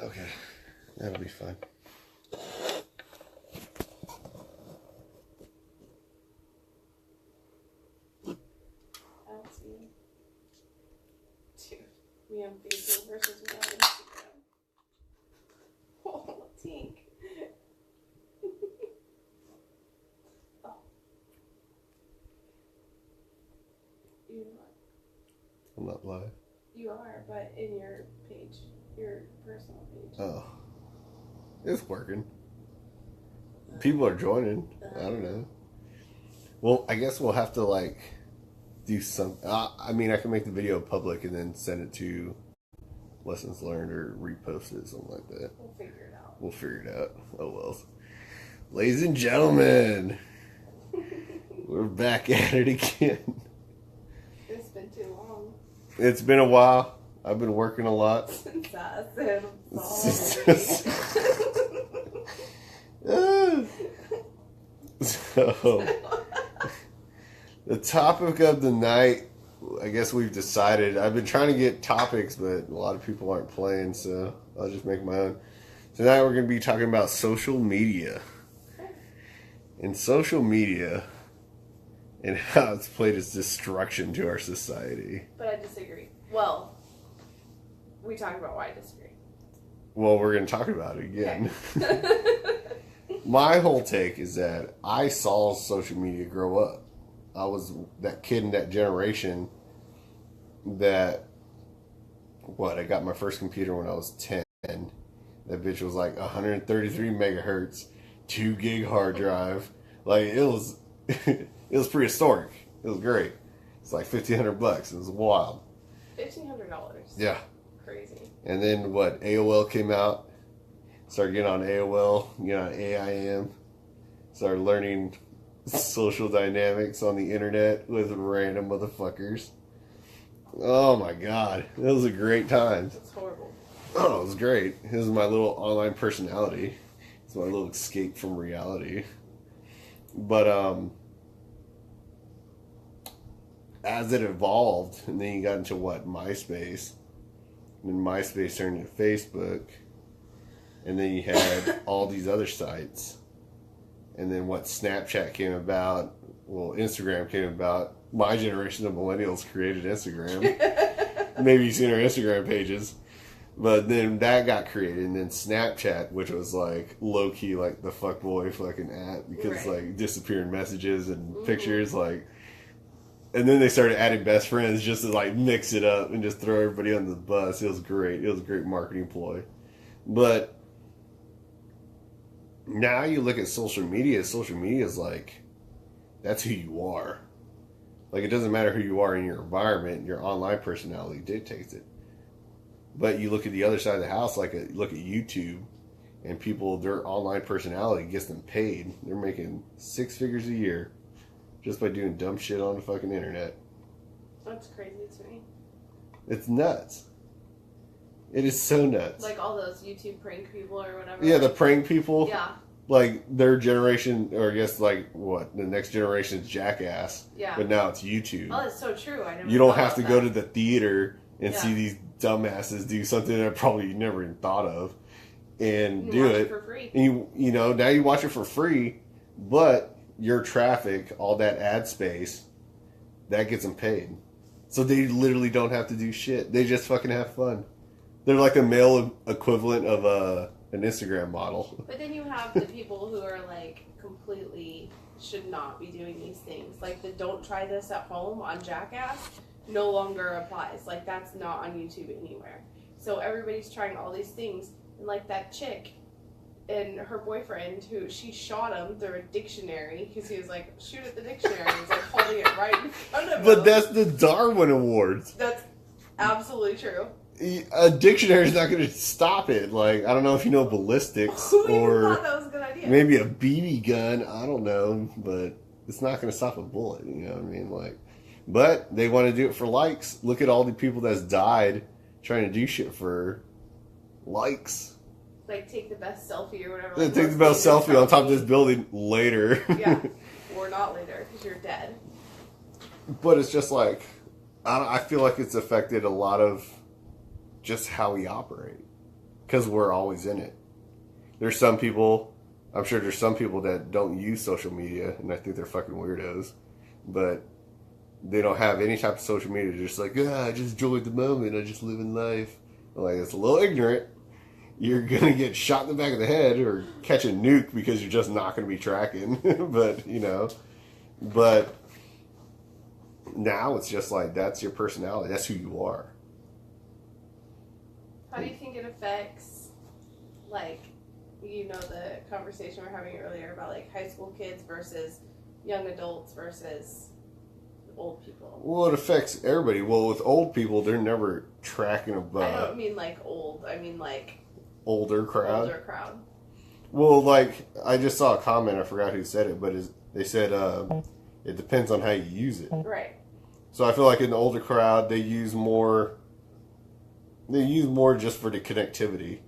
Okay, that'll be fun. I don't see. Dude, we have Facebook versus without Instagram. Oh, Tink. Oh. You're not. I'm not live. You are, but in your page, your personal page. Oh, it's working. People are joining. I don't know. Well, I guess we'll have to like do some. I mean, I can make the video public and then send it to Lessons Learned or repost it, something like that. We'll figure it out. We'll figure it out. Oh well. Ladies and gentlemen, we're back at it again. It's been too long. It's been a while. I've been working a lot. Since I said So, the topic of the night, I guess we've decided. I've been trying to get topics, but a lot of people aren't playing, so I'll just make my own. Tonight we're going to be talking about social media. And social media and how it's played its destruction to our society. But I disagree. Well, we talked about why I disagree. Well, we're going to talk about it again. Okay. My whole take is that I saw social media grow up. I was that kid in that generation that, I got my first computer when I was 10. That bitch was like 133 megahertz, 2 gig hard drive. Like, it was, it was prehistoric. It was great. It's like $1,500. It was wild. $1,500. Yeah. Crazy. And then AOL came out. Started getting on AOL, on AIM. Started learning social dynamics on the internet with random motherfuckers. Oh my god. It was a great time. It's horrible. Oh, it was great. It was my little online personality. It's my little escape from reality. But as it evolved, and then you got into MySpace. And then MySpace turned into Facebook. And then you had all these other sites. And then Snapchat came about. Well, Instagram came about. My generation of millennials created Instagram. Maybe you've seen our Instagram pages. But then that got created. And then Snapchat, which was like low-key like the fuckboy fucking app. Because like disappearing messages and pictures like... And then they started adding best friends just to like mix it up and just throw everybody on the bus. It was great. It was a great marketing ploy. But... now you look at social media is like, that's who you are. Like, it doesn't matter who you are in your environment, your online personality dictates it. But you look at the other side of the house, look at YouTube, and people, their online personality gets them paid. They're making 6 figures a year just by doing dumb shit on the fucking internet. That's crazy to me. It's nuts. It is so nuts. Like all those YouTube prank people or whatever. Yeah, the prank people. Yeah. Like, their generation, or I guess, the next generation's Jackass. Yeah. But now it's YouTube. Oh, that's so true. I never You don't thought have to about go that. to the theater and see these dumbasses do something that probably you never even thought of. And do watch it. For free. And now you watch it for free, but your traffic, all that ad space, that gets them paid. So they literally don't have to do shit. They just fucking have fun. They're like the male equivalent of an Instagram model. But then you have the people who are like completely should not be doing these things. Like the don't try this at home on Jackass no longer applies. Like that's not on YouTube anywhere. So everybody's trying all these things. And like that chick and her boyfriend who she shot him through a dictionary because he was like, shoot at the dictionary. He's like holding it right in front of him. But that's the Darwin Awards. That's absolutely true. A dictionary is not going to stop it. Like, I don't know if you know ballistics Who even or thought that was a good idea? maybe a BB gun. I don't know, but it's not going to stop a bullet. You know what I mean? Like, but they want to do it for likes. Look at all the people that's died trying to do shit for likes. Like take the best selfie or whatever. They Like, take the best selfie on top of this building later. Yeah, or not later because you're dead. But it's just like, I feel like it's affected a lot of just how we operate. because we're always in it. There's some people, I'm sure there's some people that don't use social media, and I think they're fucking weirdos, but they don't have any type of social media. They're just like, I just enjoy the moment. I just live in life. I'm like, it's a little ignorant. You're going to get shot in the back of the head or catch a nuke because you're just not going to be tracking. But, but now it's just like, that's your personality. That's who you are. How do you think it affects, like, the conversation we were having earlier about, like, high school kids versus young adults versus old people? Well, it affects everybody. Well, with old people, they're never tracking I don't mean, like, old. I mean, like... Older crowd? Older crowd. Well, like, I just saw a comment. I forgot who said it, but they said it depends on how you use it. Right. So I feel like in the older crowd, they use more just for the connectivity.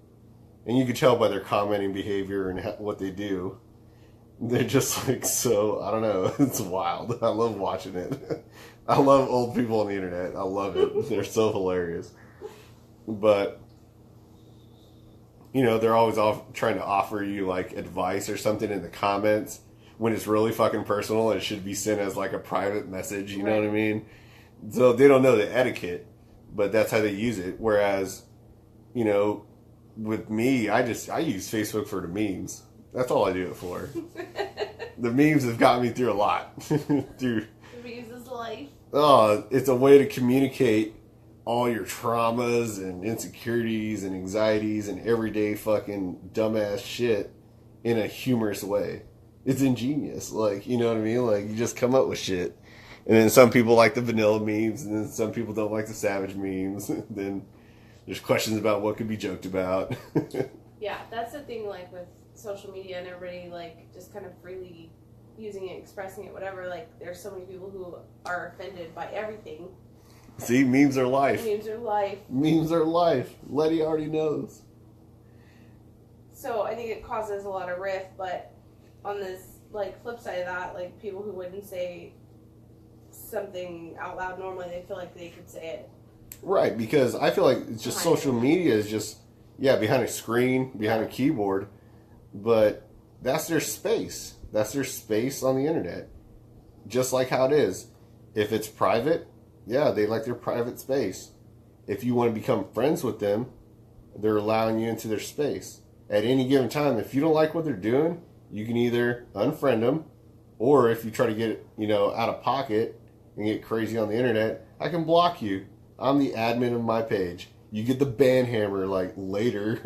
And you can tell by their commenting behavior and what they do. They're just like, so, I don't know. It's wild. I love watching it. I love old people on the internet. I love it. They're so hilarious. But, they're always trying to offer you, like, advice or something in the comments when it's really fucking personal. It should be sent as, like, a private message. You know what I mean? So they don't know the etiquette, but that's how they use it. Whereas, with me, I use Facebook for the memes. That's all I do it for. The memes have got me through a lot. The memes is life. Oh, it's a way to communicate all your traumas and insecurities and anxieties and everyday fucking dumbass shit in a humorous way. It's ingenious. Like, you know what I mean? Like, you just come up with shit. And then some people like the vanilla memes, and then some people don't like the savage memes. Then there's questions about what could be joked about. Yeah, that's the thing, like, with social media and everybody, like, just kind of freely using it, expressing it, whatever. Like, there's so many people who are offended by everything. See, memes are life. Memes are life. Memes are life. Letty already knows. So I think it causes a lot of rift, but on this, like, flip side of that, like, people who wouldn't say something out loud normally, they feel like they could say it. Right, because I feel like it's just social media is just, behind a screen, behind a keyboard, but that's their space. That's their space on the internet. Just like how it is. If it's private, they like their private space. If you want to become friends with them, they're allowing you into their space. At any given time, if you don't like what they're doing, you can either unfriend them, or if you try to get, out of pocket and get crazy on the internet, I can block you. I'm the admin of my page. You get the ban hammer, like, later.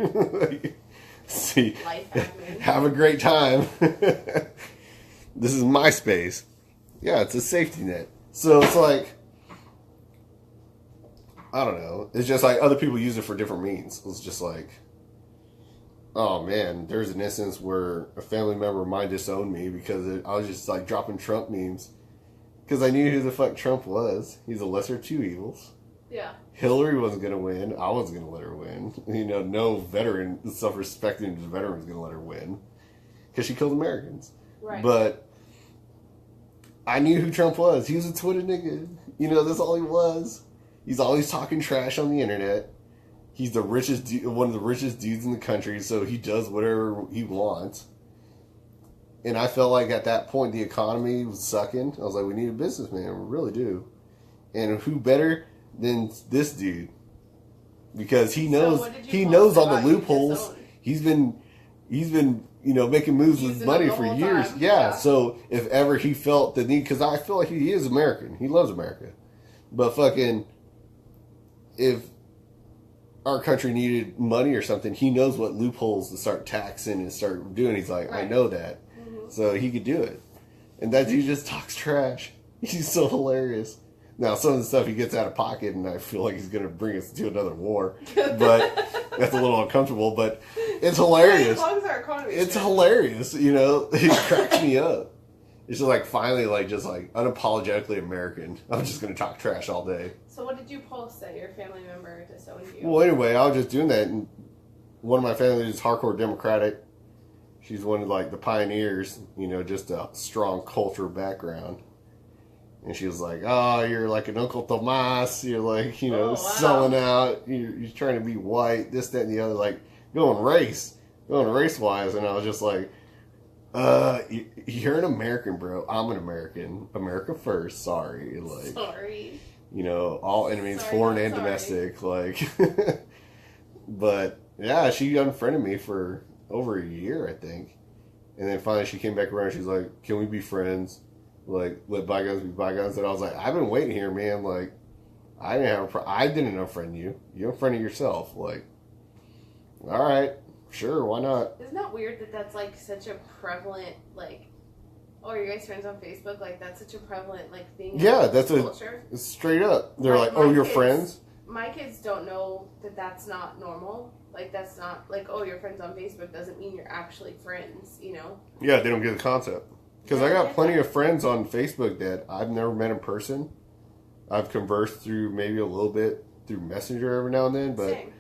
See, Life admin. Have a great time. This is my space. Yeah, it's a safety net. So it's like, I don't know. It's just like other people use it for different means. It's just like, oh man, there's an instance where a family member of mine disowned me because I was just like dropping Trump memes. Because I knew who the fuck Trump was. He's a lesser of two evils. Yeah. Hillary wasn't going to win. I wasn't going to let her win. No veteran, self-respecting veteran was going to let her win. Because she killed Americans. Right. But I knew who Trump was. He was a Twitter nigga. That's all he was. He's always talking trash on the internet. He's the richest, one of the richest dudes in the country, so he does whatever he wants. And I felt like at that point the economy was sucking. I was like, we need a businessman. We really do. And who better than this dude? Because he knows all the loopholes. He's been making moves with money for years. Yeah. So if ever he felt the need, because I feel like he is American. He loves America. But fucking, if our country needed money or something, he knows what loopholes to start taxing and start doing. He's like, I know that. Mm-hmm. So he could do it. And that dude just talks trash. He's so hilarious. Now, some of the stuff he gets out of pocket, and I feel like he's going to bring us to another war. But that's a little uncomfortable, but it's hilarious. As long as our economy it's hilarious, It cracks me up. It's just like, finally, just unapologetically American. I'm just going to talk trash all day. So what did you post that your family member disowned you? Well, anyway, I was just doing that, and one of my family is hardcore Democratic. She's one of, the pioneers, just a strong cultural background. And she was like, oh, you're like an Uncle Tomas. You're like, selling out. You're trying to be white, this, that, and the other. Like, going race wise, and I was just like, you're an American, bro. I'm an American. America first. Sorry, like, sorry. You know, all enemies, Sorry, foreign not and sorry. domestic. Like, but yeah, she unfriended me for over a year, I think, and then finally she came back around. She's like, "Can we be friends? Like, let bygones be bygones." And I was like, "I've been waiting here, man. Like, I didn't unfriend you. You unfriended yourself. Like, all right, sure, why not?" Isn't that weird that that's like such a prevalent like? Oh, are you guys friends on Facebook? Like that's such a prevalent like thing. Yeah, in that's culture. It's straight up. They're Like, like, "Oh, my you're kids- friends." My kids don't know that that's not normal. Like that's not like, oh, you're friends on Facebook doesn't mean you're actually friends. You know? Yeah, they don't get the concept. Because Yeah, I I got get plenty that. of friends on Facebook that I've never met in person. I've conversed through maybe a little bit through Messenger every now and then, but Same.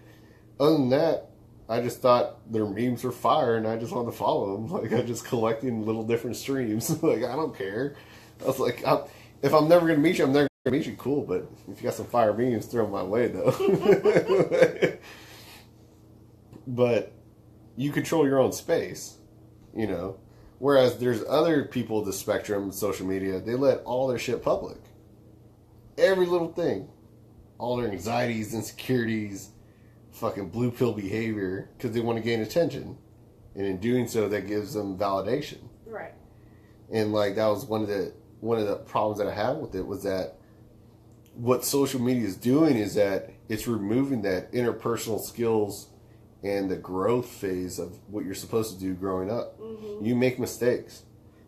other than that, I just thought their memes were fire, and I just wanted to follow them. Like, I just collecting little different streams. Like, I don't care. I was like, if I'm never gonna meet you, I'm never gonna meet you. Cool, but if you got some fire memes, throw them my way, though. But you control your own space, you know. Whereas there's other people of the spectrum, social media, they let all their shit public. Every little thing, all their anxieties, insecurities, fucking blue pill behavior, because they want to gain attention, and in doing so, that gives them validation. Right. And like that was one of the problems that I had with it was that what social media is doing is that it's removing that interpersonal skills and the growth phase of what you're supposed to do growing up. Mm-hmm. You make mistakes.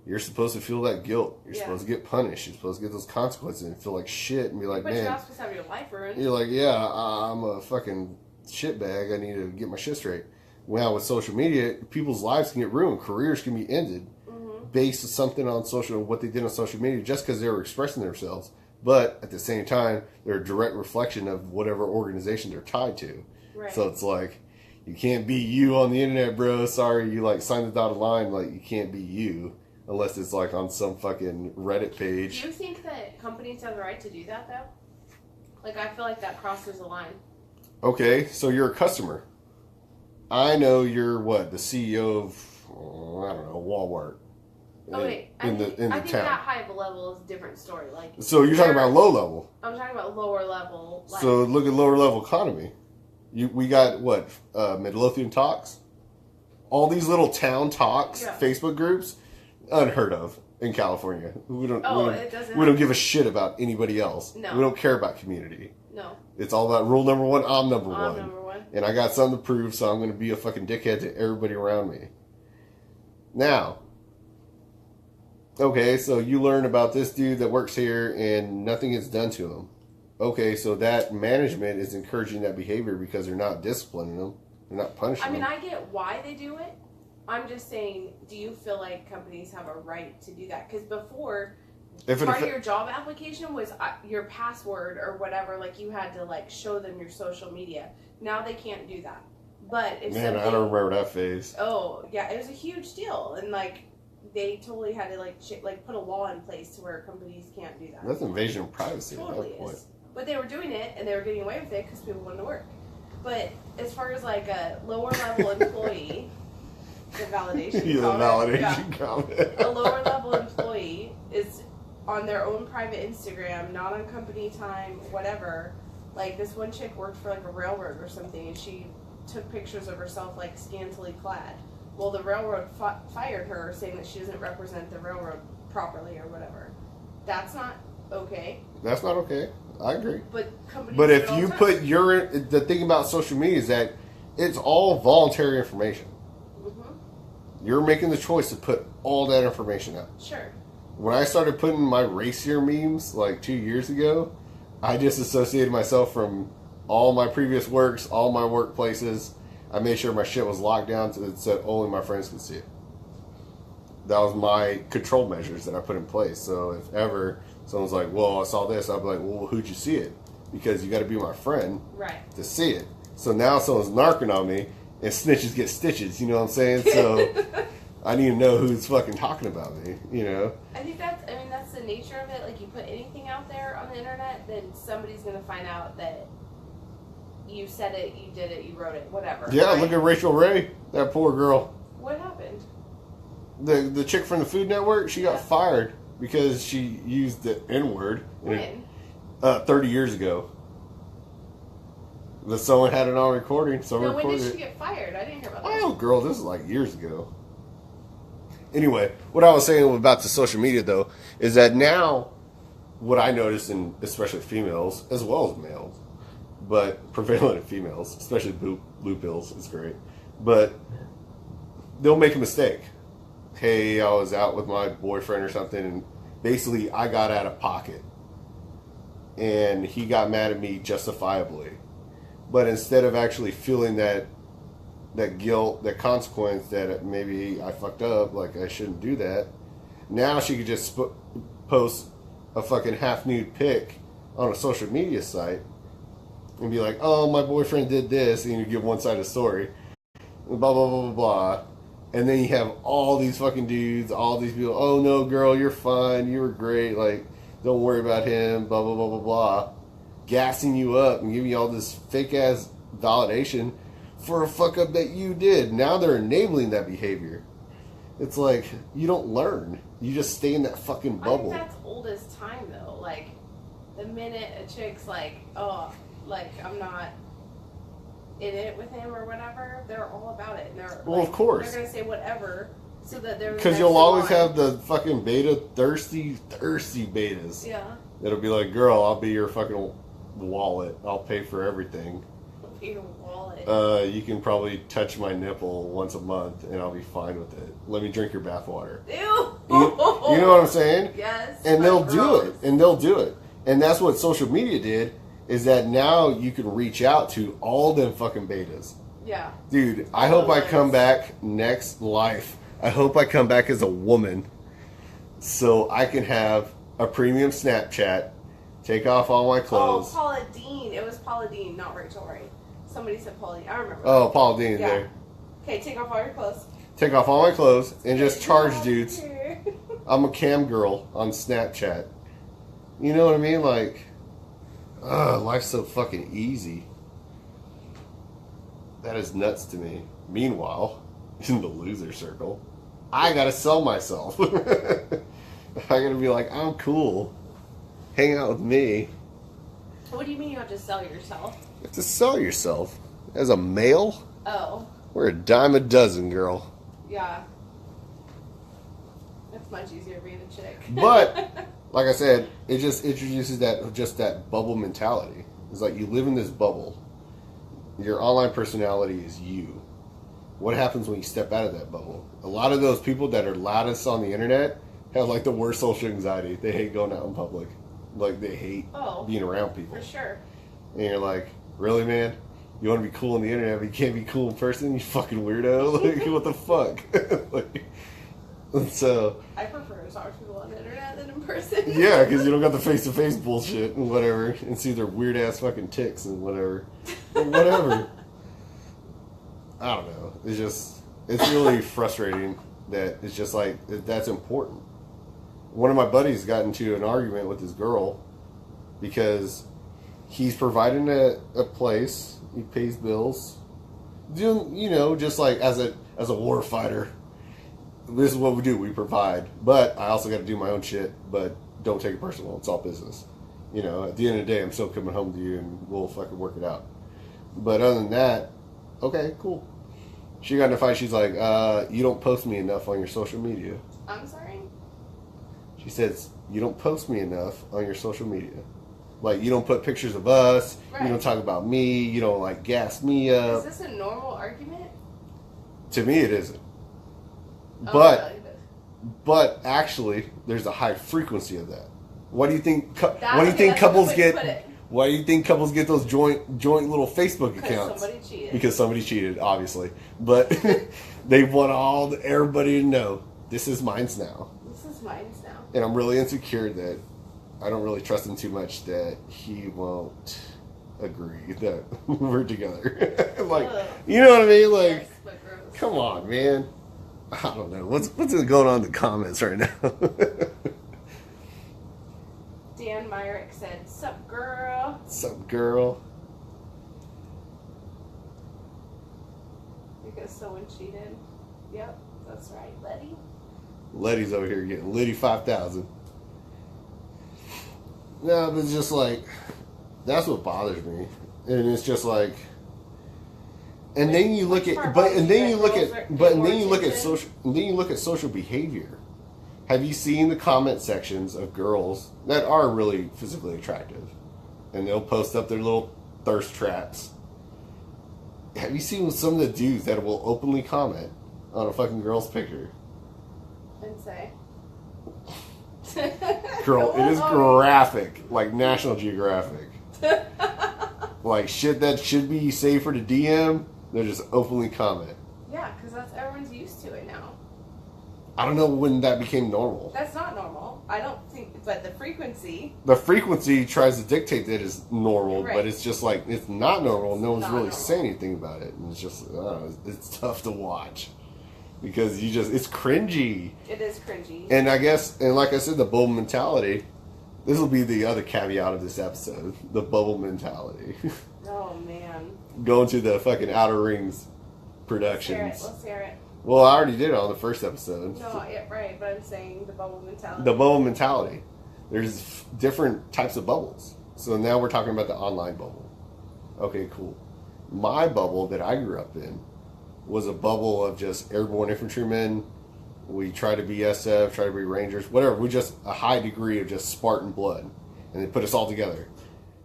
You're supposed to feel that guilt. You're Yeah. supposed to get punished. You're supposed to get those consequences and feel like shit and be like, But you're man, not supposed to have your life ruined. you're like, yeah, I'm a fucking shitbag. I need to get my shit straight. Now with social media, people's lives can get ruined. Careers can be ended Mm-hmm. based on something on what they did on social media just because they were expressing themselves. But at the same time, they're a direct reflection of whatever organization they're tied to. Right. So it's like, you can't be you on the internet, bro. Sorry, you like signed the dotted line. Like, you can't be you unless it's like on some fucking Reddit page. Do you think that companies have the right to do that though? Like I feel like that crosses a line. Okay, so you're a customer. I know you're what, the CEO of I don't know, Walmart. Okay, I in think the that town. high of a level is a different story. Like So you're talking about low level. I'm talking about lower level. Like, So look at lower level economy. We got what, Midlothian Talks, all these little town talks, Yeah. Facebook groups, unheard of in California. We don't. Oh, we don't, it doesn't. we don't give a shit about anybody else. No. We don't care about community. No, It's all about rule number one. I'm number I'm one. number one. And I got something to prove, so I'm going to be a fucking dickhead to everybody around me. Now, okay, so you learn about this dude that works here and nothing is done to him. Okay, so that management is encouraging that behavior because they're not disciplining them. They're not punishing I mean, them. I get why they do it. I'm just saying, do you feel like companies have a right to do that? Because before, If it part of affe- your job application was your password or whatever. Like you had to like show them your social media. Now they can't do that. But if Man, I something, don't remember that phase. Oh yeah, it was a huge deal, and like they totally had to like put a law in place to where companies can't do that. That's invasion of privacy Totally at that point. is. But they were doing it, and they were getting away with it because people wanted to work. But as far as like a lower level employee, the validation, Yeah, the comment, validation comment. a lower level employee is on their own private Instagram, not on company time, whatever. Like this one chick worked for like a railroad or something, and she took pictures of herself like scantily clad. Well, the railroad fired her, saying that she doesn't represent the railroad properly or whatever. That's not okay. That's not okay. I agree. But companies. But do it if all you the time. put the thing about social media is that it's all voluntary information. Mm-hmm. You're making the choice to put all that information out. Sure. When I started putting my racier memes like 2 years ago, I disassociated myself from all my previous works, all my workplaces. I made sure my shit was locked down so it said only my friends could see it. That was my control measures that I put in place. So if ever someone's like, well, I saw this, I'd be like, well, who'd you see it? Because you got to be my friend Right. to see it. So now someone's narking on me and snitches get stitches, you know what I'm saying? So I need to know who's fucking talking about me, you know? I think that's the nature of it. Like, you put anything out there on the internet, then somebody's going to find out that you said it, you did it, you wrote it, whatever. Yeah, right? look at Rachel Ray. That poor girl. What happened? The chick from the Food Network, she got fired because she used the N-word. When? 30 years ago. That someone had it on recording. Someone When recorded did she it. get fired? I didn't hear about that. Oh, girl, this is like years ago. Anyway, what I was saying about the social media, though, is that now what I notice in especially females, as well as males, but prevalent in females, especially blue pills, is great. But they'll make a mistake. Hey, I was out with my boyfriend or something, and basically I got out of pocket. And he got mad at me justifiably. But instead of actually feeling that guilt, that consequence that maybe I fucked up, like I shouldn't do that, now she could just post a fucking half-nude pic on a social media site and be like, oh, my boyfriend did this, and you give one-sided story, blah, blah, blah, blah, blah. And then you have all these fucking dudes, all these people, oh, no, girl, you're fine, you were great, like, don't worry about him, blah, blah, blah, blah, blah, gassing you up and giving you all this fake-ass validation for a fuck-up that you did. Now they're enabling that behavior. It's like, you don't learn. You just stay in that fucking bubble. I think that's old as time, though. Like, the minute a chick's like, oh, like, I'm not in it with him or whatever, they're all about it. And they're, well, like, of course. They're going to say whatever so that they're because you'll always have the fucking beta, thirsty betas. Yeah. That'll be like, girl, I'll be your fucking wallet. I'll pay for everything. Your wallet. You can probably touch my nipple once a month and I'll be fine with it. Let me drink your bathwater. Ew. You know what I'm saying? Yes. And they'll gross. do it. And they'll do it. And that's what social media did, is that now you can reach out to all them fucking betas. Yeah. Dude, I hope I come back next life. I hope I come back as a woman so I can have a premium Snapchat, take off all my clothes. Oh, Paula Dean. It was Paula Dean, not Rachel Ray. Somebody said Paula Dean. I remember. Oh, Paula Dean there. Okay, take off all your clothes. Take off all my clothes and just charge dudes. I'm a cam girl on Snapchat. You know what I mean? Like, life's so fucking easy. That is nuts to me. Meanwhile, in the loser circle, I gotta sell myself. I gotta be like, I'm cool. Hang out with me. What do you mean you have to sell yourself? You have to sell yourself. As a male, Oh, we're a dime a dozen, girl. yeah. It's much easier being a chick. But, like I said, it just introduces that bubble mentality. It's like you live in this bubble. Your online personality is you. What happens when you step out of that bubble? A lot of those people that are loudest on the internet have like the worst social anxiety. They hate going out in public. Like they hate being around people. For sure. And you're like, really, man? You want to be cool on the internet, but you can't be cool in person? You fucking weirdo. Like, what the fuck? Like, so I prefer to talk to people on the internet than in person. yeah, because you don't got the face-to-face bullshit and whatever, and see their weird-ass fucking ticks and whatever. And whatever. I don't know. It's really frustrating that it's just like, that's important. One of my buddies got into an argument with this girl because he's providing a place, he pays bills, doing, just like as a war fighter. This is what we do, we provide. But I also got to do my own shit, but don't take it personal, it's all business. At the end of the day, I'm still coming home to you and we'll fucking work it out. But other than that, okay, cool. She got in a fight, she's like, you don't post me enough on your social media. I'm sorry? She says, you don't post me enough on your social media. Like, you don't put pictures of us, Right. You don't talk about me, you don't, like, gas me up. Is this a normal argument? To me, it isn't. Oh, But, really? but actually, there's a high frequency of that. What do you think? What do you Okay, think that's couples a good way to get? put it. Why do you think couples get those joint little Facebook accounts? Somebody cheated. Because somebody cheated, obviously. But they want everybody to know this is mine's now. This is mine now. And I'm really insecure that I don't really trust him too much that he won't agree that we're together. Like, Ugh. you know what I mean? Like, Yes, but gross. come on, man. I don't know. What's going on in the comments right now? Dan Myrick said, "Sup, girl?" Sup, girl? Because someone cheated. Yep, that's right, Letty. Letty's over here getting Liddy 5,000. No, but it's just like, that's what bothers me. And it's just like, and then you look at, but then you look at social behavior. Have you seen the comment sections of girls that are really physically attractive? And they'll post up their little thirst traps. Have you seen some of the dudes that will openly comment on a fucking girl's picture? And say. Girl, it is graphic, like National Geographic. Like shit that should be safer to DM, they're just openly comment. Yeah, because that's everyone's used to it now. I don't know when that became normal. That's not normal. I don't think, but the frequency. The frequency tries to dictate that it's normal, Right. but it's just like, it's not normal. No one's not really normal. saying anything about it. And it's just, I don't know, it's tough to watch. Because it's cringy. It is cringy. And I guess, and like I said, the bubble mentality, this will be the other caveat of this episode. The bubble mentality. Oh, man. Going to the fucking Outer Rings productions. Let's hear it. Well, I already did it on the first episode. No, yeah, right, but I'm saying the bubble mentality. The bubble mentality. There's different types of bubbles. So now we're talking about the online bubble. Okay, cool. My bubble that I grew up in was a bubble of just airborne infantrymen. We try to be SF, try to be Rangers, whatever. We just a high degree of just Spartan blood. And they put us all together.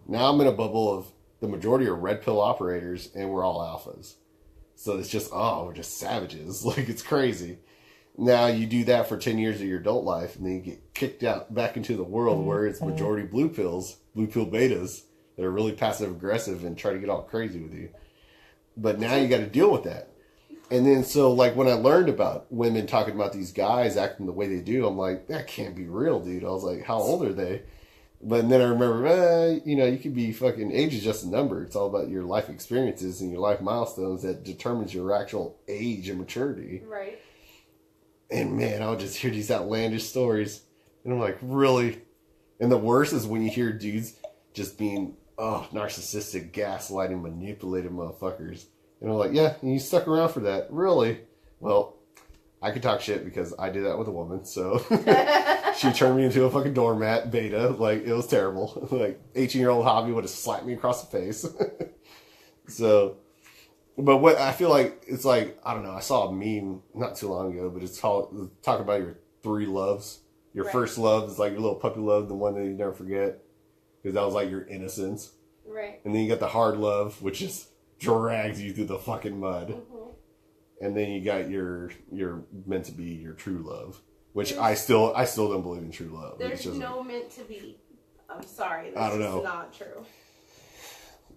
Now I'm in a bubble of the majority are red pill operators and we're all alphas. So it's just, we're just savages. Like, it's crazy. Now you do that for 10 years of your adult life, and then you get kicked out back into the world where it's majority blue pill betas that are really passive aggressive and try to get all crazy with you. But now you got to deal with that. And then, so, like, when I learned about women talking about these guys acting the way they do, I'm like, that can't be real, dude. I was like, how old are they? But then I remember, you could be fucking, age is just a number. It's all about your life experiences and your life milestones that determines your actual age and maturity. Right. And man, I would just hear these outlandish stories. And I'm like, really? And the worst is when you hear dudes just being, narcissistic, gaslighting, manipulated motherfuckers. And I'm like, yeah, and you stuck around for that. Really? Well, I could talk shit because I did that with a woman, so she turned me into a fucking doormat beta. Like, it was terrible. Like, 18-year-old hobby would have slapped me across the face. So, but what I feel like, it's like, I don't know, I saw a meme not too long ago, but it's called, talk about your 3 loves. Your Right. first love is like your little puppy love, the one that you never forget. Because that was like your innocence. Right. And then you got the hard love, which just drags you through the fucking mud. Mm-hmm. And then you got your meant to be your true love, which I still don't believe in true love. There's It's just, no meant to be. I'm sorry. That's I don't know. just not true.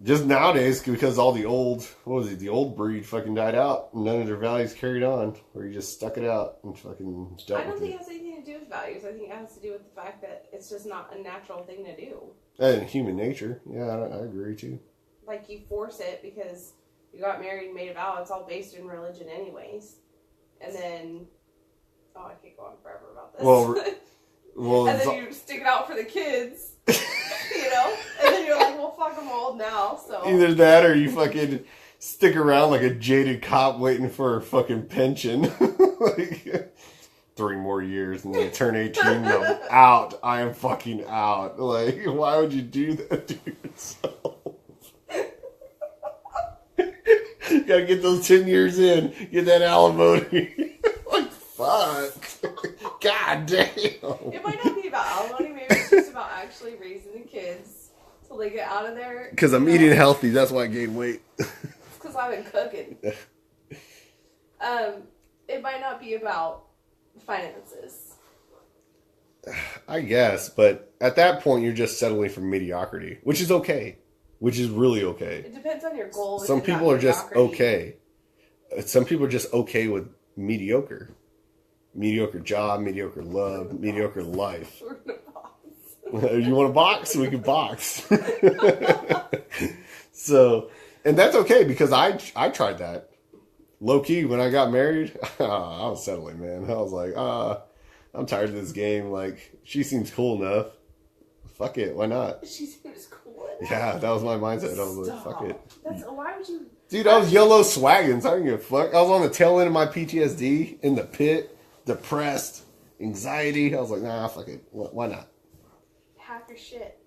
just nowadays, because all the old, the old breed fucking died out. And none of their values carried on, where you just stuck it out and fucking dealt I don't with think it. it has anything to do with values. I think it has to do with the fact that it's just not a natural thing to do. And human nature. Yeah, I agree too. Like, you force it because you got married and made a vow. It's all based in religion anyways. And then, I could go on forever about this. Well, and then you stick it out for the kids, and then you're like, well, fuck, I'm old now, so. either that or you fucking stick around like a jaded cop waiting for a fucking pension. Like, 3 more years and then you turn 18 and I'm out. I am fucking out. Like, why would you do that to yourself? You gotta get those 10 years in. Get that alimony. Like, fuck. God damn. It might not be about alimony, maybe it's just about actually raising the kids till they get out of there. Because I'm eating healthy. That's why I gained weight. It's because I've been cooking. It might not be about finances. I guess, but at that point, you're just settling for mediocrity, which is okay. Which is really okay. It depends on your goals. Some people are just okay. Some people are just okay with mediocre. Mediocre job, mediocre love, mediocre life. We're in a box. You want to box? We can box. So, and that's okay because I tried that. Low key, when I got married, I was settling, man. I was like, I'm tired of this game. Like, she seems cool enough. Fuck it, why not? She seems cool. Yeah, that was my mindset. I was like, fuck it. Why would you? Dude, I was YOLO swagging, so I didn't give a fuck. I was on the tail end of my PTSD, in the pit, depressed, anxiety. I was like, nah, fuck it. Why not? Half your shit.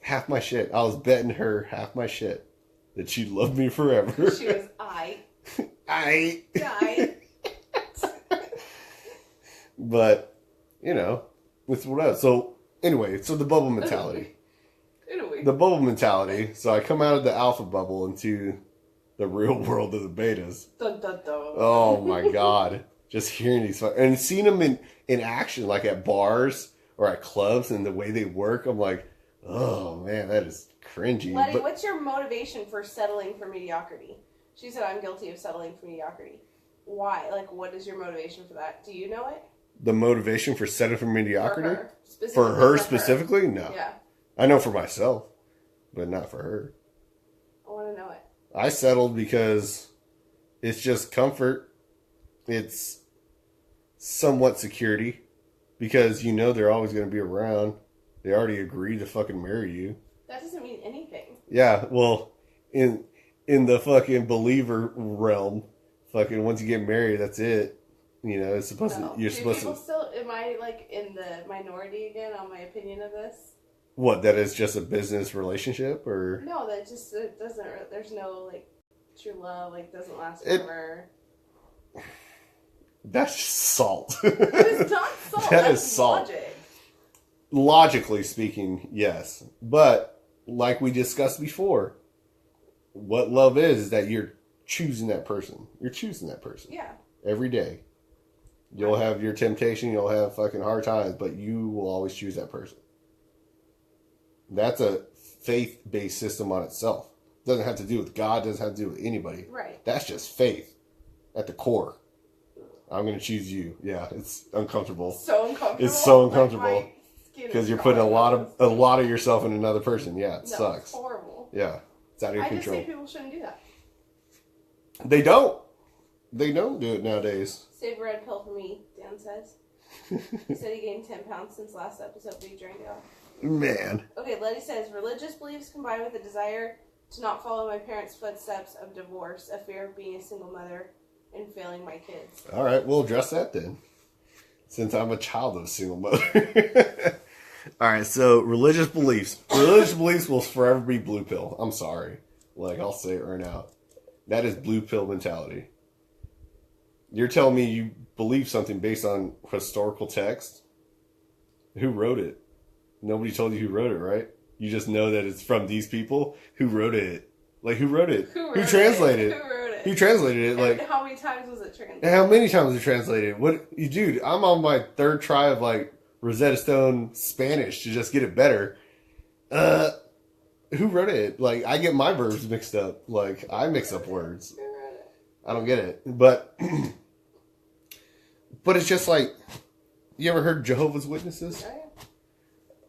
Half my shit. I was betting her half my shit that she'd love me forever. She was, I. I. But, you know, it's what else. So, anyway, so the bubble mentality. Anyway. The bubble mentality. So I come out of the alpha bubble into the real world of the betas. Dun, dun, dun. Oh my God. Just hearing these and seeing them in action, like at bars or at clubs and the way they work. I'm like, oh man, that is cringy. Letty, what's your motivation for settling for mediocrity? She said, I'm guilty of settling for mediocrity. Why? Like, what is your motivation for that? Do you know it? The motivation for settling for mediocrity? For her specifically? No. Yeah. I know for myself, but not for her. I want to know it. I settled because it's just comfort. It's somewhat security because you know they're always going to be around. They already agreed to fucking marry you. That doesn't mean anything. Yeah, well, in the fucking believer realm, fucking once you get married, that's it. You know, it's supposed to. You're supposed to. Still, am I like in the minority again on my opinion of this? What? That is just a business relationship, or no? That just it doesn't. There's no like true love. Like doesn't last forever. That's just salt. It's not salt. That's salt. Logic. Logically speaking, yes, but like we discussed before, what love is that you're choosing that person. You're choosing that person. Yeah. Every day. You'll have your temptation, you'll have fucking hard times, but you will always choose that person. That's a faith-based system on itself. Doesn't have to do with God, doesn't have to do with anybody. Right. That's just faith at the core. I'm going to choose you. Yeah, it's uncomfortable. So uncomfortable. It's so uncomfortable. Because you're putting a lot of yourself in another person. Yeah, it sucks. It's horrible. Yeah, it's out of your control. I just think people shouldn't do that. They don't. They don't do it nowadays. Save a red pill for me, Dan says. He said he gained 10 pounds since last episode, but he drank it off. Man. Okay, Letty says, religious beliefs combined with a desire to not follow my parents' footsteps of divorce, a fear of being a single mother, and failing my kids. All right, we'll address that then. Since I'm a child of a single mother. All right, so religious beliefs. Religious beliefs will forever be blue pill. I'm sorry. Like, I'll say it right now. That is blue pill mentality. You're telling me you believe something based on historical text? Who wrote it? Nobody told you who wrote it, right? You just know that it's from these people. Who wrote it? Like, who wrote it? Who translated it? Who wrote it? Who translated it? Like, how many times was it translated? How many times was it translated? What, dude? I'm on my third try of like Rosetta Stone Spanish to just get it better. Who wrote it? Like, I get my verbs mixed up. Like, I mix up words. Who wrote it? I don't get it. But it's just like, you ever heard Jehovah's Witnesses? Oh, yeah.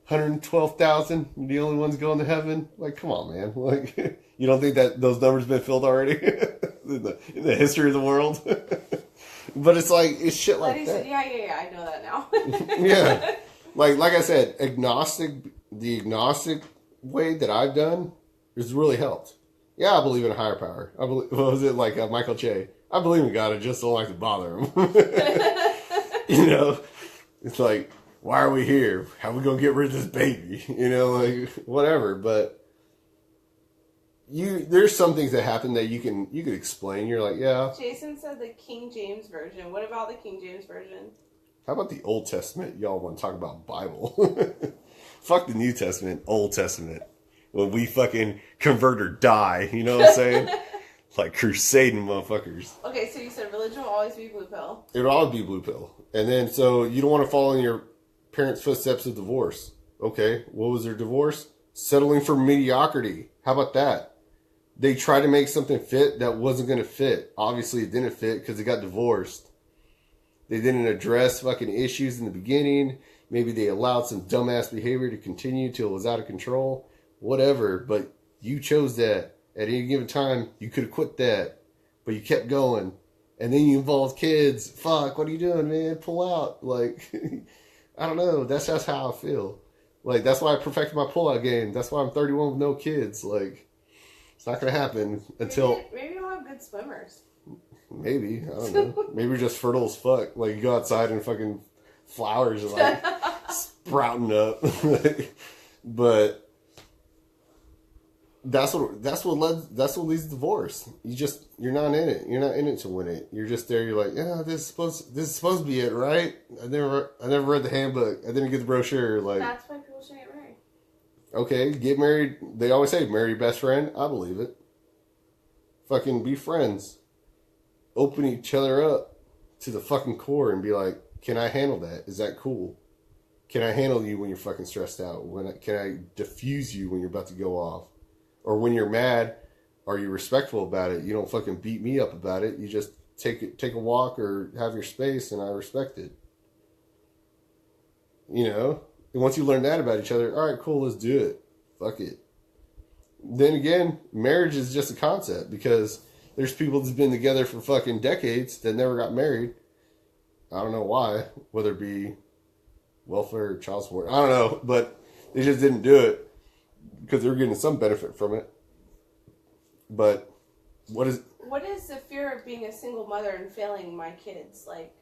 112,000, the only ones going to heaven. Like, come on, man. Like, you don't think that those numbers been filled already in the history of the world? But it's like, it's shit like Letty that. said, yeah, I know that now. Yeah, like I said, the agnostic way that I've done has really helped. Yeah, I believe in a higher power. I believe, what was it like Michael Che? I believe in God. I just don't like to bother him. You know, it's like, why are we here? How are we gonna get rid of this baby? You know, like whatever. But there's some things that happen that you can explain. You're like, yeah. Jason said the King James Version. What about the King James Version? How about the Old Testament? Y'all want to talk about Bible? Fuck the New Testament, Old Testament. When we fucking convert or die, you know what I'm saying? Like crusading motherfuckers. Okay, so you said religion will always be blue pill. It'll always be blue pill. And then, so you don't want to follow in your parents' footsteps of divorce. Okay, what was their divorce? Settling for mediocrity. How about that? They tried to make something fit that wasn't going to fit. Obviously, it didn't fit because they got divorced. They didn't address fucking issues in the beginning. Maybe they allowed some dumbass behavior to continue till it was out of control. Whatever, but you chose that. At any given time, you could have quit that, but you kept going. And then you involved kids. Fuck, what are you doing, man? Pull out. Like, I don't know. That's just how I feel. Like, that's why I perfected my pullout game. That's why I'm 31 with no kids. Like, it's not going to happen until... Maybe I'll have have good swimmers. Maybe. I don't know. Maybe we're just fertile as fuck. Like, you go outside and fucking flowers are like sprouting up. But that's what leads to divorce. You're not in it. You're not in it to win it. You're just there. You're like, yeah, this is supposed to be it, right? I never read the handbook. I didn't get the brochure. Like, that's why people should get married. Okay, get married. They always say marry your best friend. I believe it. Fucking be friends. Open each other up to the fucking core and be like, can I handle that? Is that cool? Can I handle you when you're fucking stressed out? Can I diffuse you when you're about to go off? Or when you're mad, are you respectful about it? You don't fucking beat me up about it. You just take a walk or have your space, and I respect it. You know? And once you learn that about each other, all right, cool, let's do it. Fuck it. Then again, marriage is just a concept, because there's people that's been together for fucking decades that never got married. I don't know why, whether it be welfare or child support. I don't know, but they just didn't do it because they were getting some benefit from it. But what is the fear of being a single mother and failing my kids like?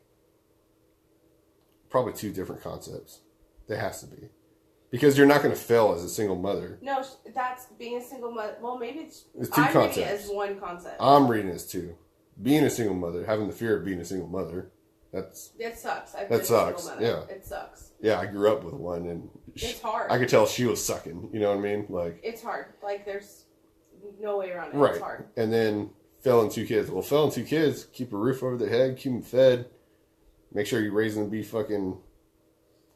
Probably two different concepts. There has to be. Because you're not going to fail as a single mother. No, that's being a single mother. Well, maybe it's two I'm concepts. reading it as one concept. I'm reading it as two. Being a single mother, having the fear of being a single mother, it sucks. That sucks. Yeah, it sucks. Yeah, I grew up with one, and it's hard. I could tell she was sucking. You know what I mean? Like, it's hard. Like, there's no way around it. Right. It's hard. And then failing two kids. Well, failing two kids, keep a roof over their head, keep them fed, make sure you're raising them to be fucking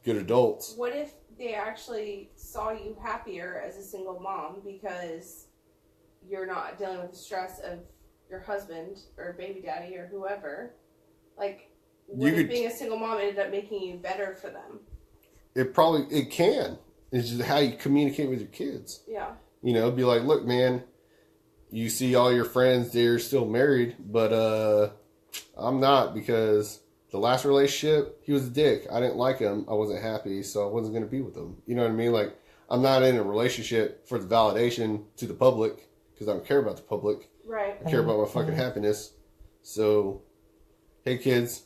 good adults. What if they actually saw you happier as a single mom because you're not dealing with the stress of your husband or baby daddy or whoever? Like, what if being a single mom ended up making you better for them? It can. It's just how you communicate with your kids. Yeah. You know, be like, look, man, you see all your friends, they're still married, but I'm not, because the last relationship, he was a dick. I didn't like him. I wasn't happy, so I wasn't going to be with him. You know what I mean? Like, I'm not in a relationship for the validation to the public, because I don't care about the public. Right. I care about my fucking happiness. So, hey kids,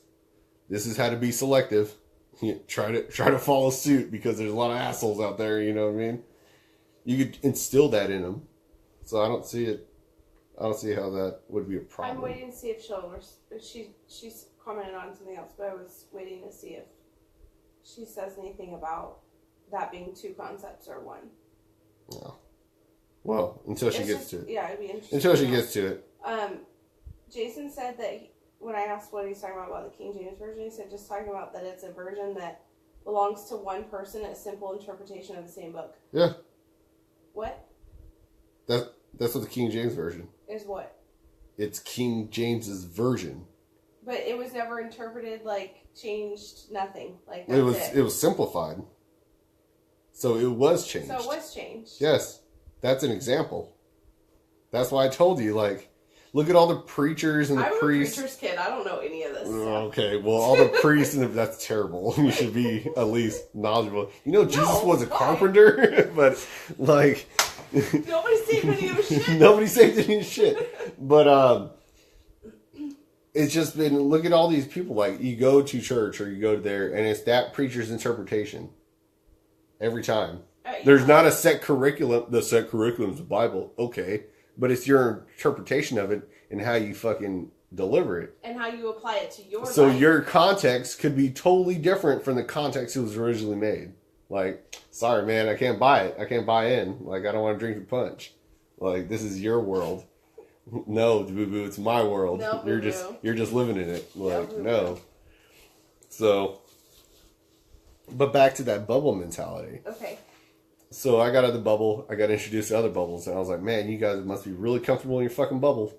this is how to be selective. Try to follow suit, because there's a lot of assholes out there, you know what I mean? You could instill that in them. So I don't see it. I don't see how that would be a problem. I'm waiting to see if she's commented on something else, but I was waiting to see if she says anything about that being two concepts or one. Yeah. Well, until she gets to it. Yeah, it'd be interesting. Until she gets to it. Jason said that when I asked what he's talking about the King James Version, he said just talking about that it's a version that belongs to one person, a simple interpretation of the same book. Yeah. What? That's what the King James Version is. What? It's King James's version. But it was never interpreted, like, changed, nothing. Like, it was simplified. So it was changed. So it was changed. Yes. That's an example. That's why I told you, like, look at all the preachers and the priests. I'm a preacher's kid. I don't know any of this. Okay, well, all the priests and that's terrible. You should be at least knowledgeable. You know, Jesus was a carpenter, but, like... Nobody saved any of his shit. Nobody saved any of his shit. But, it's just been, look at all these people, like, you go to church or you go there, and it's that preacher's interpretation. Every time. There's not a set curriculum. The set curriculum is the Bible. Okay. But it's your interpretation of it and how you fucking deliver it. And how you apply it to your life. So your context could be totally different from the context it was originally made. Like, sorry, man, I can't buy it. I can't buy in. Like, I don't want to drink the punch. Like, this is your world. No, boo-boo, it's my world. No, you're just living in it. Like, no. So, but back to that bubble mentality. Okay. So I got out of the bubble. I got introduced to other bubbles, and I was like, man, you guys must be really comfortable in your fucking bubble,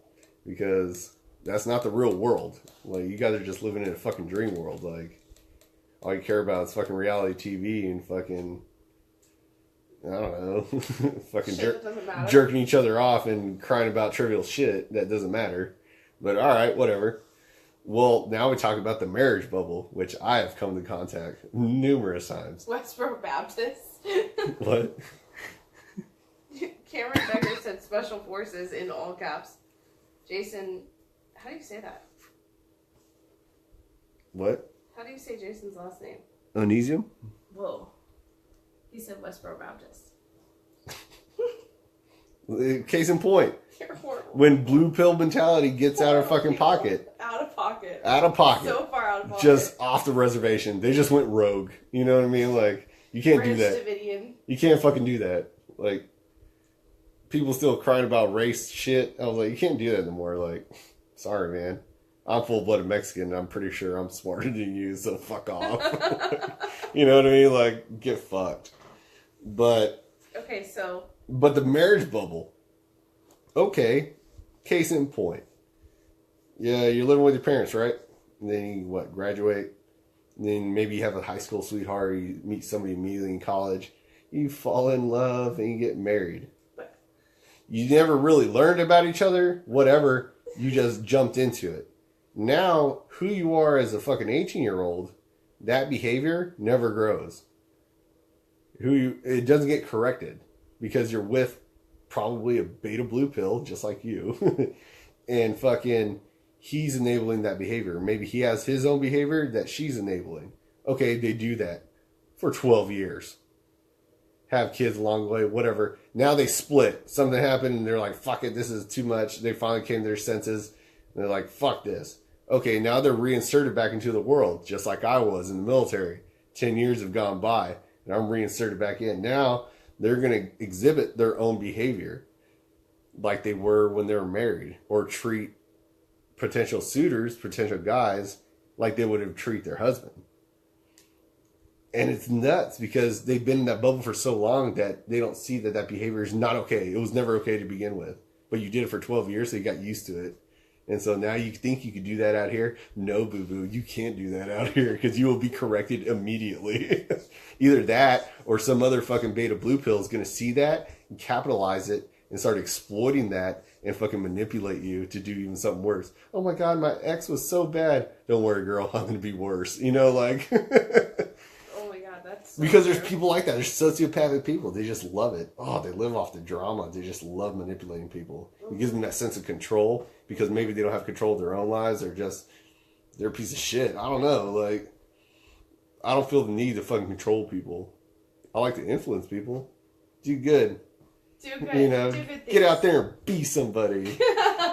because that's not the real world. Like, you guys are just living in a fucking dream world. Like, all you care about is fucking reality TV and fucking, I don't know, fucking jerking each other off and crying about trivial shit that doesn't matter. But all right, whatever. Well, now we talk about the marriage bubble, which I have come into contact numerous times. Westboro Baptist. What? Cameron Becker said Special Forces in all caps. Jason, how do you say that? What? How do you say Jason's last name? Onision? Whoa. He said Westboro Baptist. Case in point. You're horrible. When blue pill mentality gets out of fucking pocket. Out of pocket. Out of pocket. So far out of pocket. Just off the reservation. They just went rogue. You know what I mean? Like, you can't do that. Davidian. You can't fucking do that. Like, people still crying about race shit. I was like, you can't do that anymore. Like, sorry, man. I'm full-blooded Mexican, and I'm pretty sure I'm smarter than you, so fuck off. You know what I mean? Like, get fucked. But... Okay, so... But the marriage bubble. Okay. Case in point. Yeah, you're living with your parents, right? And then you, graduate? And then maybe you have a high school sweetheart, or you meet somebody immediately in college. You fall in love, and you get married. You never really learned about each other, whatever. You just jumped into it. Now, who you are as a fucking 18-year-old, that behavior never grows. It doesn't get corrected. Because you're with probably a beta blue pill, just like you. And fucking, he's enabling that behavior. Maybe he has his own behavior that she's enabling. Okay, they do that for 12 years. Have kids along the way, whatever. Now they split. Something happened and they're like, fuck it, this is too much. They finally came to their senses. And they're like, fuck this. Okay, now they're reinserted back into the world, just like I was in the military. 10 years have gone by, and I'm reinserted back in. Now... they're going to exhibit their own behavior like they were when they were married, or treat potential suitors, potential guys, like they would have treated their husband. And it's nuts because they've been in that bubble for so long that they don't see that that behavior is not okay. It was never okay to begin with. But you did it for 12 years, so you got used to it. And so now you think you could do that out here? No, boo-boo, you can't do that out here because you will be corrected immediately. Either that or some other fucking beta blue pill is going to see that and capitalize it and start exploiting that and fucking manipulate you to do even something worse. Oh my God, my ex was so bad. Don't worry, girl, I'm going to be worse. You know, like... Oh my God, that's so because true. there's people like that. There's sociopathic people. They just love it. Oh, they live off the drama. They just love manipulating people. It gives them that sense of control because maybe they don't have control of their own lives or just they're a piece of shit. I don't know. Like, I don't feel the need to fucking control people. I like to influence people. Do good. Do good. You know, do good things. get out there and be somebody.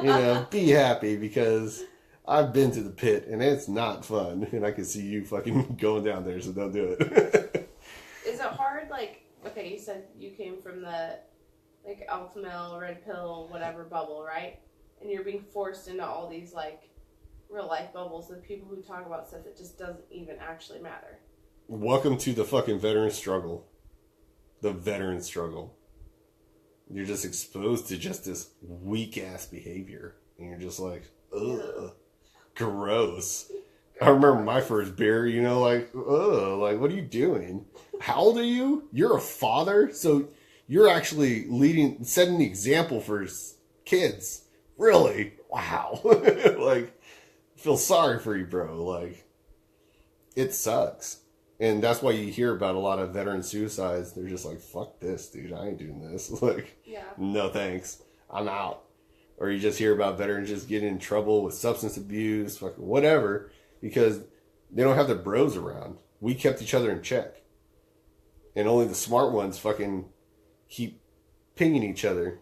You know, be happy because I've been to the pit and it's not fun. And I can see you fucking going down there, so don't do it. Is it hard, like, okay, you said you came from the, like, alpha male, red pill, whatever bubble, right? And you're being forced into all these, like, real life bubbles with people who talk about stuff that just doesn't even actually matter. Welcome to the fucking veteran struggle. The veteran struggle. You're just exposed to just this weak ass behavior. And you're just like, ugh, gross. I remember my first beer, you know, like, ugh, like, what are you doing? How old are you? You're a father? So you're actually setting the example for kids. Really? Wow. Like, I feel sorry for you, bro. Like, it sucks. And that's why you hear about a lot of veteran suicides. They're just like, fuck this, dude. I ain't doing this. Like, Yeah. no thanks. I'm out. Or you just hear about veterans just getting in trouble with substance abuse, fucking whatever, because they don't have their bros around. We kept each other in check. And only the smart ones fucking keep pinging each other.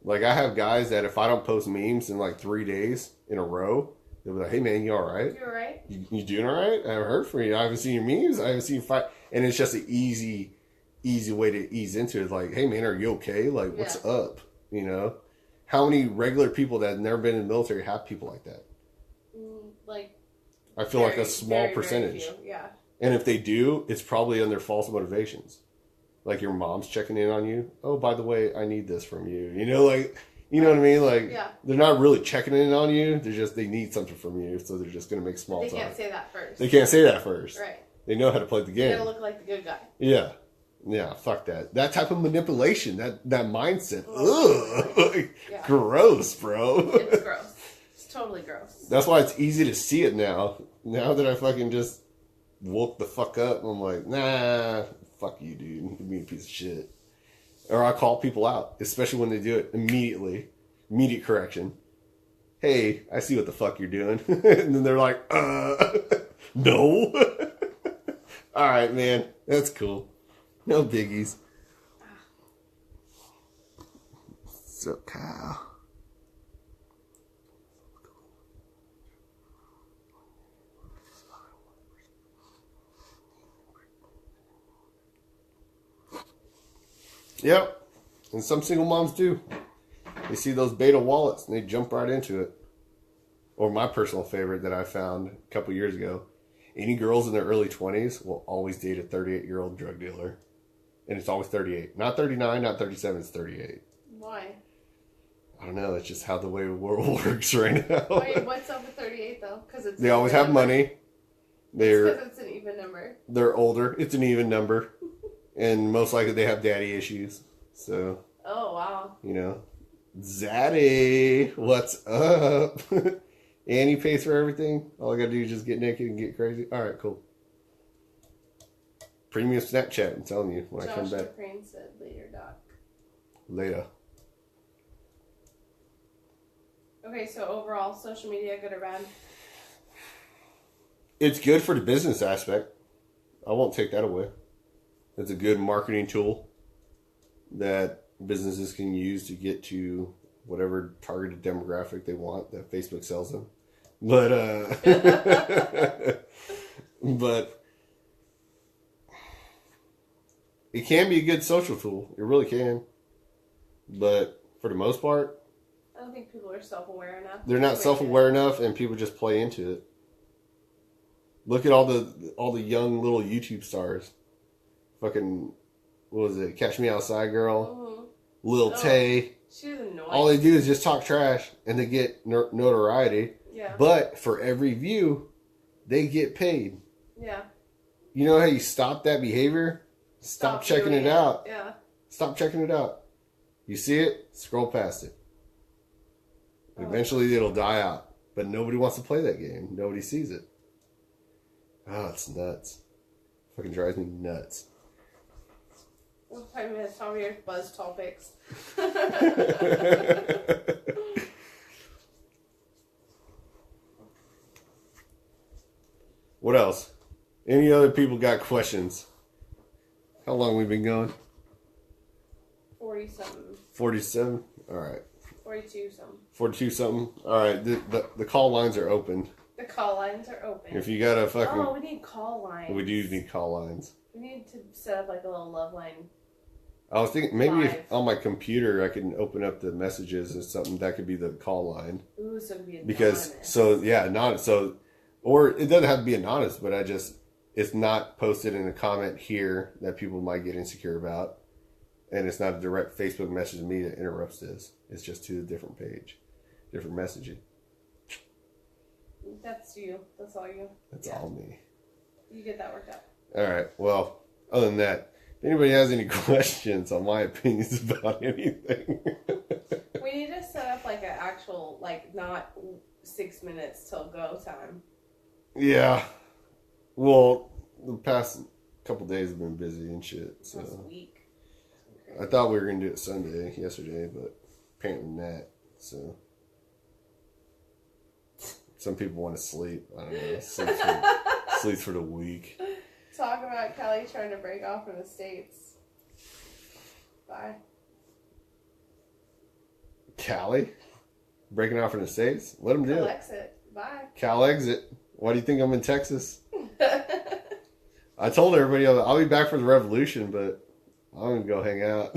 Like, I have guys that if I don't post memes in like 3 days in a row, they'll be like, hey man, you alright? You alright? You doing alright? I haven't heard from you. I haven't seen your memes. I haven't seen you fight. And it's just an easy way to ease into it. Like, hey man, are you okay? Like, what's up? You know? How many regular people that have never been in the military have people like that? Like, I feel like a small percentage. Very few. Yeah. And if they do, it's probably under false motivations. Like your mom's checking in on you. Oh, by the way, I need this from you. You know, like, you know what I mean? Like, they're not really checking in on you. They need something from you. So they're just going to make small talk. They can't say that first. They can't say that first. Right. They know how to play the game. You gotta look like the good guy. Yeah. Yeah, fuck that. That type of manipulation, that mindset. Ugh. Like, gross, bro. It's gross. It's totally gross. That's why it's easy to see it now. Now that I fucking just woke the fuck up, I'm like, nah, fuck you, dude. You're being a piece of shit. Or I call people out, especially when they do it immediately. Immediate correction. hey, I see what the fuck you're doing. And then they're like, no. All right, man. That's cool. No biggies. So, Kyle. Yep. And some single moms do. They see those beta wallets and they jump right into it. Or my personal favorite that I found a couple years ago. Any girls in their early 20s will always date a 38-year-old drug dealer. And it's always 38. Not 39, not 37, it's 38. Why? I don't know. It's just how the way the world works right now. Wait, what's up with 38 though? Because it's They always have money. Because it's an even number. They're older. It's an even number. And most likely they have daddy issues. So. Oh, wow. You know. Zaddy, what's up? Annie pays for everything. All I gotta do is just get naked and get crazy. Alright, cool. Premium Snapchat, I'm telling you, when I come back. Crane said later, Doc. Later. Okay, so overall, social media, good or bad? It's good for the business aspect. I won't take that away. It's a good marketing tool that businesses can use to get to whatever targeted demographic they want that Facebook sells them. But but it can be a good social tool. It really can. But for the most part, I don't think people are self-aware enough. they're not self-aware enough, and people just play into it. Look at all the young little YouTube stars. Fucking, what was it? Catch Me Outside Girl. Mm-hmm. Lil Tay. She was annoying. All they do is just talk trash, and they get notoriety. Yeah. But for every view, they get paid. Yeah. You know how you stop that behavior? Stop checking it out. Yeah. Stop checking it out. You see it, scroll past it. Eventually it'll die out. But nobody wants to play that game. Nobody sees it. Oh, it's nuts. Fucking drives me nuts. 5 minutes, Tom, your buzz topics. What else? Any other people got questions? How long we been going? 40-something. 47? Alright. 42-something. 42 something? Alright, the call lines are open. The call lines are open. If you got a fucking... Oh, we need call lines. We do need call lines. We need to set up like a little love line. I was thinking maybe if Live. on my computer I can open up the messages or something that could be the call line. Ooh, so it'd be anonymous. Because or it doesn't have to be anonymous, but it's not posted in a comment here that people might get insecure about, and it's not a direct Facebook message to me that interrupts this. It's just to a different page, different messaging. That's you. That's all you. That's all me. You get that worked out. All right. Well, other than that, if anybody has any questions on my opinions about anything, we need to set up like an actual, like, not 6 minutes till go time. yeah. Well, the past couple days have been busy and shit. So Last week. I thought we were gonna do it Sunday yesterday, but apparently not. So some people want to sleep. I don't know. Sleep for the week. Talk about Kelly trying to break off from the States. Bye. Callie? Breaking off in the States? Let him do Cal it. exit. Bye. Cal exit. Why do you think I'm in Texas? I told everybody I'll be back for the revolution, but I'm going to go hang out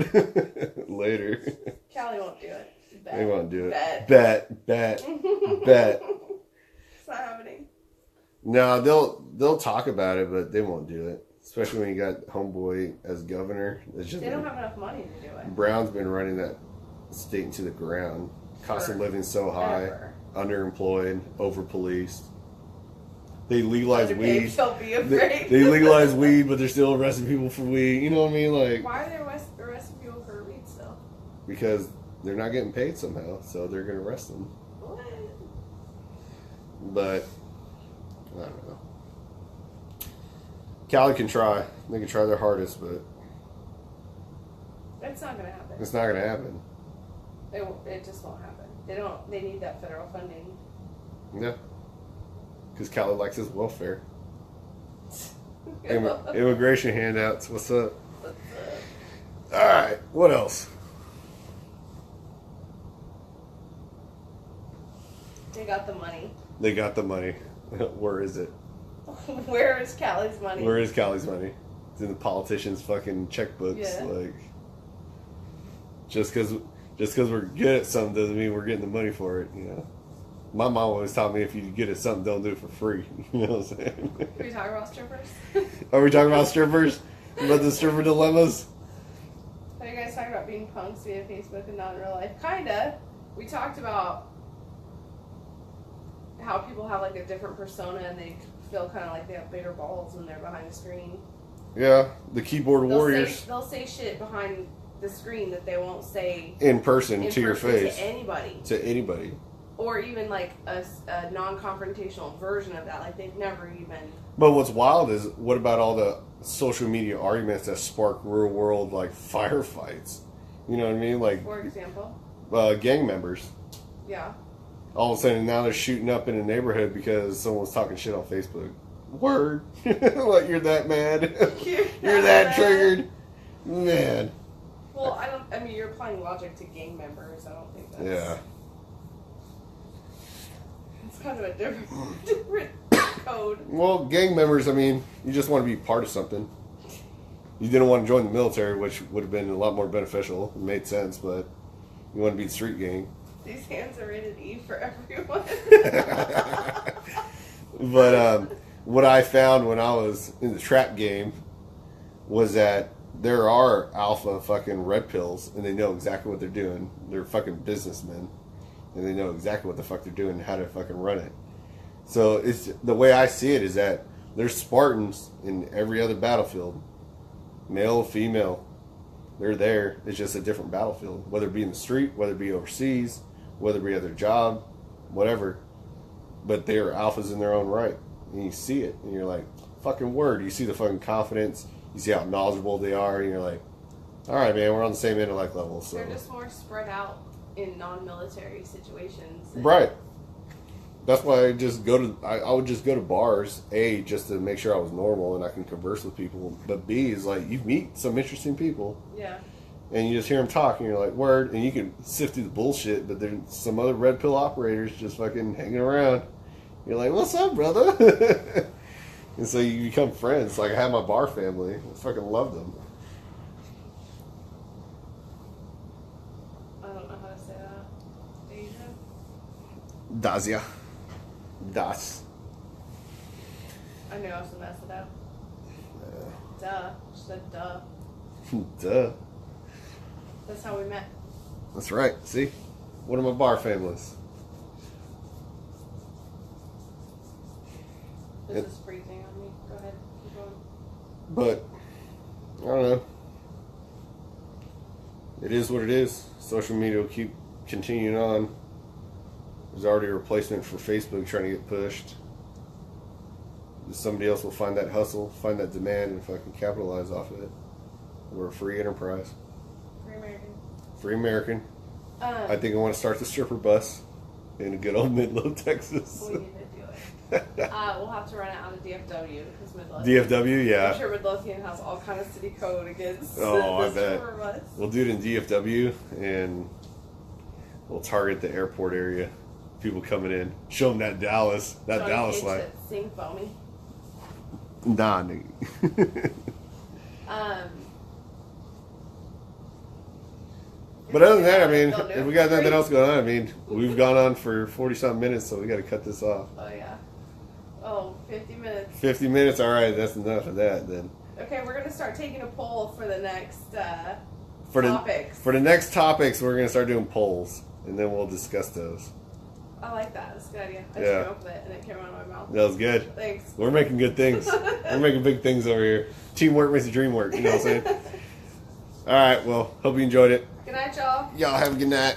later. Callie won't do it. Bet. They won't do it. Bet. Bet. It's not happening. No, they'll talk about it, but they won't do it. Especially when you got homeboy as governor. It's just They don't have enough money to do it. Brown's been running that state into the ground. Cost of living so high, underemployed, over-policed. They legalize weed. Don't be afraid. They legalize weed, but they're still arresting people for weed. You know what I mean? Like, why are they arresting people for weed still? because they're not getting paid somehow, so they're going to arrest them. What? But I don't know. Cali can try. They can try their hardest, but It's not gonna happen. it's not going to happen. It just won't happen. They need that federal funding. Yeah. Because Cali likes his welfare. Immigration handouts. What's up? Alright, what else? They got the money. They got the money. Where is it? Where is Callie's money? Where is Callie's money? It's in the politicians' fucking checkbooks. Yeah. Like, just because we're good at something doesn't mean we're getting the money for it. You know. My mom always taught me if you get at something, don't do it for free. You know what I'm saying? Are we talking about strippers? Are we talking about strippers? About the stripper dilemmas? Are you guys talking about being punks via Facebook and not in real life? Kinda. We talked about how people have like a different persona and they feel kind of like they have bigger balls when they're behind the screen. Yeah, the keyboard warriors. They'll say shit behind the screen that they won't say in person to your face. To anybody. To anybody. Or even like a non-confrontational version of that. Like they've never even... But what's wild is, what about all the social media arguments that spark real world like firefights? You know what I mean? Like, for example? Gang members. Yeah. All of a sudden now they're shooting up in a neighborhood because someone's talking shit on Facebook. Word. Like, you're that mad. You're that triggered. Man. Well, I mean, you're applying logic to gang members. I don't think that's... Yeah. It's kind of a different code. Well, gang members, I mean, you just want to be part of something. You didn't want to join the military, which would have been a lot more beneficial. It made sense, but you want to be the street gang. These hands are rated E for everyone. But what I found when I was in the trap game was that there are alpha fucking red pills, and they know exactly what they're doing. They're fucking businessmen, and they know exactly what the fuck they're doing and how to fucking run it. So it's the way I see it is that there's Spartans in every other battlefield, male, female. They're there. It's just a different battlefield, whether it be in the street, whether it be overseas, whether it be at their job, whatever. But they are alphas in their own right, and you see it, and you're like, fucking word. You see the fucking confidence. You see how knowledgeable they are, and you're like, all right, man, we're on the same intellect level. So they're just more spread out in non-military situations. Right. That's why I just go to. I would just go to bars. A, just to make sure I was normal and I can converse with people. But B is like, you meet some interesting people. Yeah. And you just hear them talk, and you're like, word, and you can sift through the bullshit. But there's some other red pill operators just fucking hanging around. You're like, what's up, brother? And so you become friends. Like, I have my bar family. I fucking love them. I don't know how to say that. Asia? Dasia. Das. I knew I was going to mess it up. Duh. She said duh. Duh. That's how we met. That's right. See? One of my bar families. This is freezing on me. Go ahead. Keep going. But, I don't know. It is what it is. Social media will keep continuing on. There's already a replacement for Facebook trying to get pushed. Somebody else will find that hustle, find that demand, and fucking capitalize off of it. We're a free enterprise. Free American. Free American. I think I want to start the stripper bus in good old Midlow, Texas. We need to do it. We'll have to run it out of DFW because Midlothian. DFW, yeah. I'm sure Midlothian has all kind of city code against Oh, I the bet. stripper bus. We'll do it in DFW, and we'll target the airport area. People coming in. Show them that Dallas life. Sing foamy. Nah, nigga. But other than that, I mean, if we got nothing else going on, I mean, we've gone on for 40-something minutes, so we got to cut this off. Oh, yeah. Oh, 50 minutes. 50 minutes? All right, that's enough of that, then. Okay, we're going to start taking a poll for the next for topics. For the next topics, we're going to start doing polls, and then we'll discuss those. I like that. That's a good idea. I Yeah. just came up with it, and it came out of my mouth. That was good. Thanks. We're making good things. We're making big things over here. Teamwork makes the dream work, you know what I'm saying? All right, well, hope you enjoyed it. Good night, y'all. Y'all have a good night.